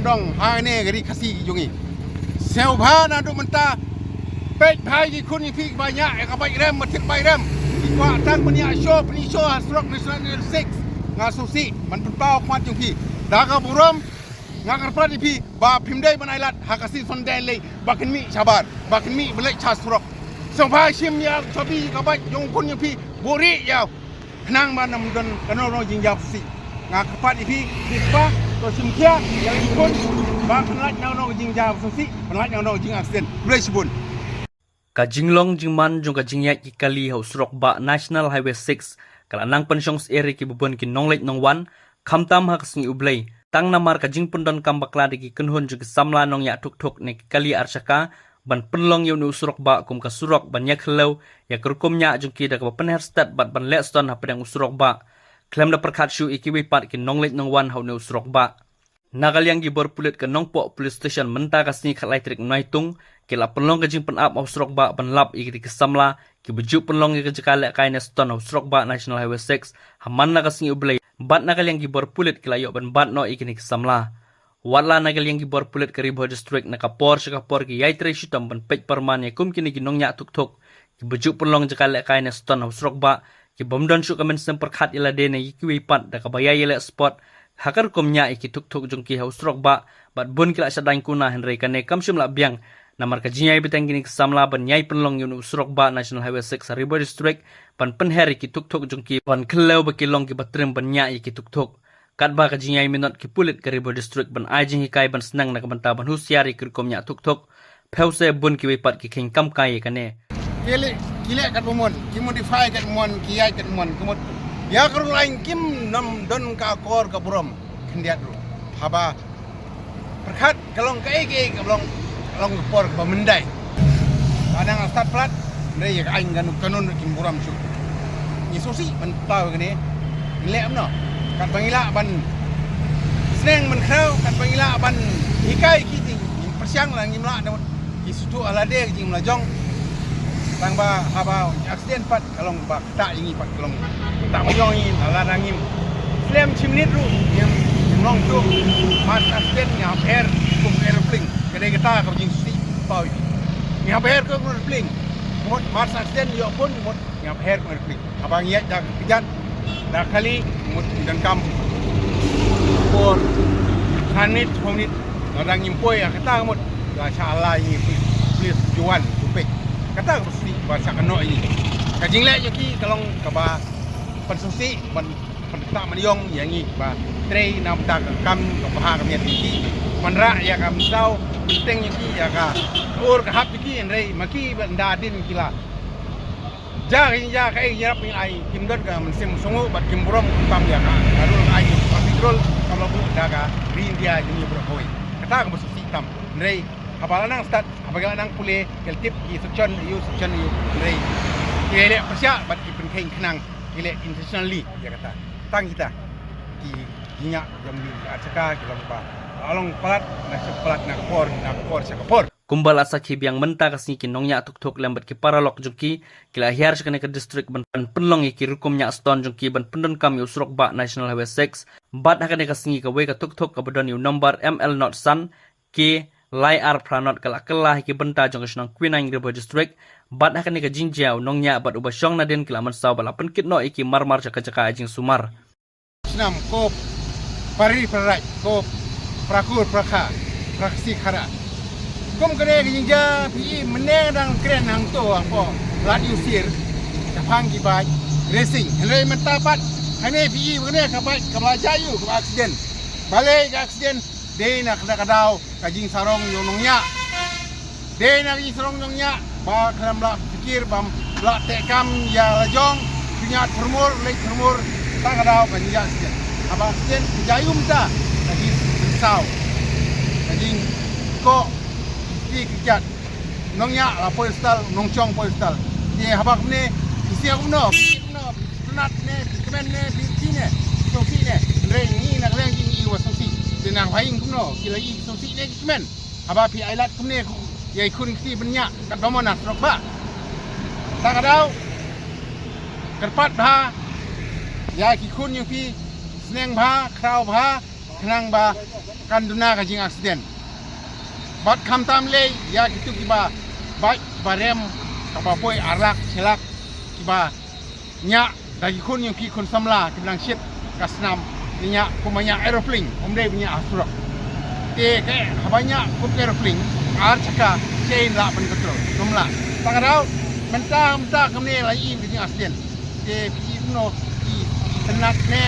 dong hane gari kasi jungi selva na do menta pet bhai ji kun phi banyak ka bai rem matit bai rem ikwa tang penia show hasrok national 6 ngasusi man pau khmat jung phi daga burom ngagar prat phi ba phimdai banailat hakasi sondan le bakin mi sabar bakin mi belai chasrok selva sim ya sabi ka bai jung kun phi buri ya nang manam don kanono jingjap si ngakapat phi dispa to simkia yang ikut bang penat nang jingjap susi penat nang jing aksen boleh sebut ka jinglong jingman jong ka jingyak ikali hau surok ba National Highway 6 kala nang pensyong eri ki bubun ki nonglet nong wan khamtam hak singi ublei tang namar ka jingpundon kambakla ki kenhun jong samla nong ya tuk ne kali arsaka ban penlong yu nu surok ba kum ka surok ban yak hello ya kerkum nya jong ki da ka penher stat bat ban leston ha pedang usurok ba klem da perkhat shu ikiwi pat ki nonglet nong wan hau nu surok ba nagal yang gibor pulit ke nongpo police station menta kasni khat elektrik naitung kila penlong ke jing penap usrok ba penlap ikri kesamla ki bejuk penlong ke jekale kaine ston usrok ba National Highway 6 haman na kasni ublei bat nagal yang gibor pulit kila yo ban bat no ikni kesamla watla nagal yang gibor pulit ke Ribo district na kapor ki yaitre shutam ban pej perman ya kum kini ginong nya tuk ki bejuk penlong jekale kaine ston usrok ba ki bomdon shu kamen semperkhat ila de ne ikwi pat da kabaya yele spot hakar komnya iki tuk jongki hausrok ba bat bun kila sadang kuna henry kane kamshum la biang namar ka jinyai betang gini samla ban nyai penlong yun usrok ba National Highway 6 Ribo district ban penher iki tuk jongki ban klau bakilong ki batrim ban nyai iki tuk kat ba ka jinyai minot ki pulit ka Ribo district ban ajing hikai ban senang na kabanta ban husiari kir komnya tuk pause bun ki wepat ki king kam kai kane kile kat momon ki modify kat mon ki yai kat mon kumot ya kerung lain kim nam don ka kor ka burom kendiat ru haba perkat kalong ka ege kalong por ka mendai kadang start plat dei ya aing kanun kim buram su ni sosi man pau kene le amno kat bangila ban sneng man khau kat bangila ban ikai kiti persiang lang imla da ki sutu alade jing mlajong tang ba haba accident pat kalong ba tak ingi pat kalong tak mojong ini ala nangim flem chimnit ru yang long tu mas accident nya air kum aeroplane kedai kita ka jing si pau ni air ko aeroplane mot mas accident yo pun mot nya air ko aeroplane abang ya dak kejat dak kali mot dan kam por kanit homit orang impoi kata mot insyaallah ini please juan tupik kata mesti bahasa keno ini kajing le yoki kalong kaba pensusi ban tak maniong yang ini ba trei nam tak kam ka bahar mi tiki manra ya kam sau penting yoki ya ka ur ka hap tiki rei maki banda din kila ja ka ya ping ai kim dot ka mensim sungu bat kim burom pam ya ka arul ai patrol kalau bu daga rin dia jini berkoi kata ka pensusi tam rei apalanang start apalanang pule keltip ki section yu rei kile persya bat ki penking kenang kile intentionally dia kata tang kita ki ginyak jam ni acaka kilang ba along plat na por sakapor kumbal asaki biang menta kasni ki nongnya tuk lambat ki paralok jungki kila hiar sakane ke district ban penlong ki rukumnya ston jungki ban pendon kam usrok ba National Highway 6 bat hakane kasni ka we ka tuk ka bodon yu number ML not san ki lai ar pranot kala ki benta jong snang Quinang Ribo district bat hakane ka jingjau nongnya bat ubasyong na den kila mansau bala penkit no iki marmar jaka ajing sumar senam ko pari perai ko prakur prakha praksi khara kum kene jinja pi meneng dang kren hang to apa lat usir kapang ki bai racing hele mentapat hane pi kene kapai kabajayu ke accident balik accident de nak kadau kajing sarong yonongnya de nak kajing sarong yonongnya ba kelam la pikir bam la tekam ya lajong punya termur lek termur tak kadau kajing accident apa accident jayum ta kajing sau kajing ko di kejat nongnya la postal nongchong postal ni habak ne isi aku no sunat ne kemen ne sini so sini re ni nak leng ni wasasi tenang haing kumno kilai sosi ne kemen haba pi ailat kumne yai kun ki benya kat domona strok ba tak adau kerpat ba ya ki kun yu pi sneng ba krau ba kenang ba kan duna ka jing accident bat kham tam le ya kitu kiba baik barem kaba poi arak selak kiba nya dagi kun yung ki kun samla kiblang shit kasnam nya kumanya aeroplane omde punya asura te ke habanya kup aeroplane ar chaka chain la ban control nomla tangarau menta kamne la i jing accident te pi no i tenak ne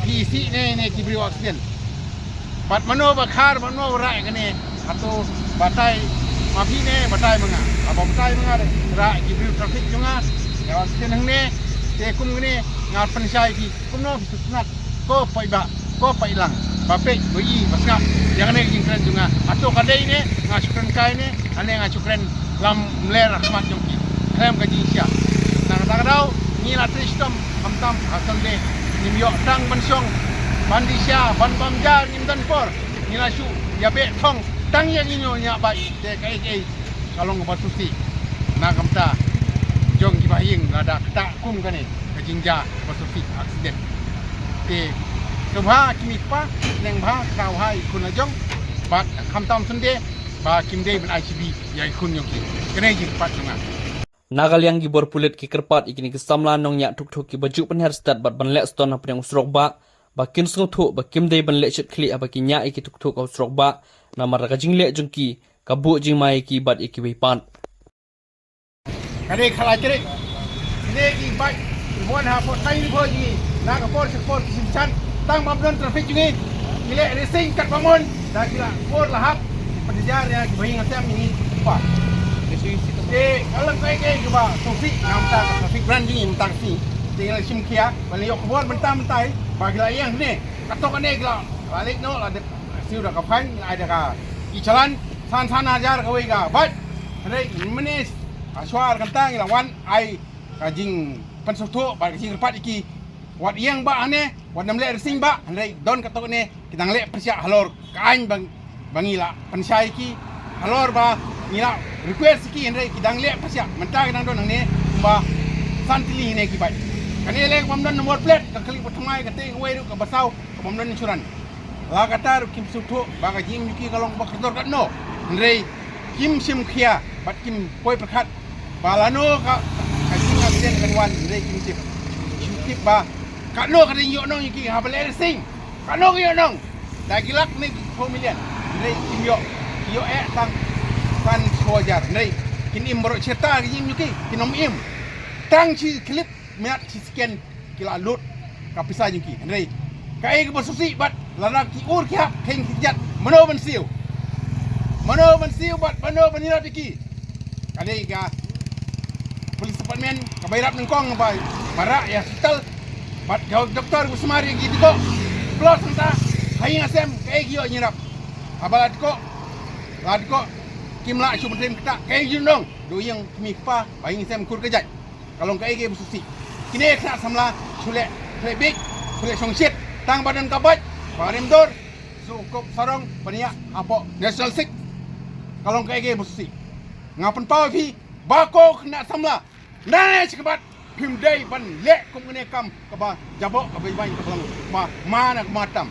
pi si ne kibri accident bat mano bakar mano rai kene atau batai mafi ne batai menga apa batai menga rai kibri traffic junga ya accident hang ne te kum kene ngat pensai ki kum no sunat ko pai ba ko pai lang bape boi basngap yang ne jing kren junga atau kadai ne ngasukren kai ne ane ngasukren lam mler rahmat jongki krem ka jing sia nang tagadau ni la tristom hamtam asan de nimyo tang bansong bandisya ban bamjar nim dan por nila shu ya be thong tang yang inyo nya ba de kai kalong ba susi na kamta jong ki bahing lada ta kum kane ka jingja ba susi accident te kebha kimi pa neng bha kau hai kun jong ba kamtam sunde ba kimde ben ICB ya kun yong ki kene jing pat junga Nagal yang gibor pulit ki kerpat ikini kesamlan nong nya tuk ki baju penher stat bat ban lek ston apa yang usrok ba bakin sung thu bakim dei ban lek chit khli abaki nya iki tuk au usrok ba namar ka jing lek jungki kabu jing mai ki bat iki wi pan kade khala kire kide ki bai mon ha po tai ni pho ji na ka por sim chan tang bam don traffic jungi kile racing kat bangun dah kila por lahap penjar ya ki bayi ngatam ni pa de alam kai ke ba sofi nam ta traffic brand ni mtang si de la sim kia bali yok buat bentam bentai bagi la yang ni katok ne gla balik no la de siu da ka phan ada ka i chalan san ajar ka wei ga bat re mene aswar kantang la wan ai ka jing pan soto ba jing repat iki wat yang ba ane wat nam le sing ba re don katok ne kitang le persia halor kain bangila pansai ki halor ba nila request ki andre kidang le pasya mentang kidang don ne ba santili ne ki bai kane le pamdan nomor plate ka kali patmai ka te wei ru ka basau ka pamdan insuran la katar kim sutho ba ka jing ki kalong ba khador ka no andre kim sim khia bat kim poi prakhat ba lano ka jing accident kan wan andre kim sip ba ka no ka ding yo nong ki ha bale sing ka no yo nong da gilak ne 4 million andre kim yo tang kan sojar nei kin imbro cerita gim yuki kinom im tang chi clip miat chi scan kila lut kapisa yuki nei kai ke bersusi bat lana ki ur ki hap keng kijat mano ban siu bat mano banira diki kali ga polis department ka bayrap ng kong ba mara ya hospital bat doktor kusmari gitu kok plus enta haing asem kai gio nyirap abalat kok lad kok kimla cuma terima kita kayak gini dong do yang kimi pa bayi saya mengkur kejat kalau kayak gini bersusi kini kena samla sulit big sulit songsit tang badan kabat barem dor cukup sarong pania apa national sick kalau kayak gini bersusi ngapan pau fi bako kena samla nane cekabat pimdai ban lek kum kene kam kaba jabok kabai bayi kabalang mana kematam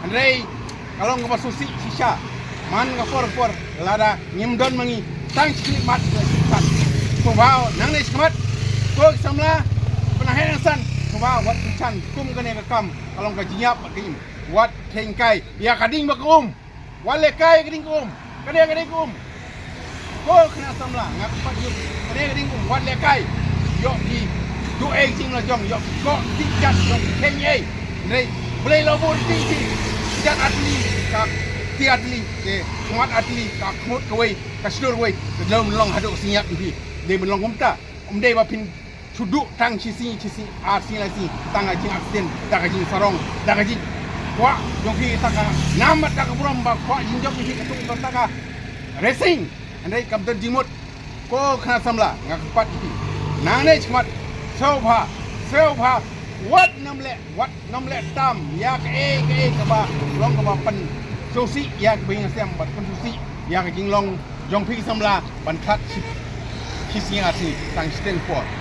andrei kalau ngapa susi sisa man nga por lada nyim don mangi tang sikli mat kat ko bao nang ne smat ko samla penahen san ko bao wat chan kum kane ka kam kalong ka jinyap kim wat thengkai ya kading ba wale kai kading kading ko kena samla ngap pat yuk kading wat le kai yo di du eng jing la jong yo ko tikjat yo thengye nei boleh lobur ti jat atli ka ti atli ke kuat atli ka khut kawai ka slur wei dalam long haduk siap ni de belong komta omde ba pin suduk tang sisi arsi lasi tang ajing accident dak ajing sarong dak ajing kwa jongki taka namat dak buram ba kwa jinjok ni ketung taka racing andai kapten jimut ko kena samla ngak pat iki nang ne chmat selva wat namle tam ya ke ka ba long ka ba pan susi ya ke bing sem bat pan susi ya ke jinglong jong pi samla ban khat chi sia si tang sten for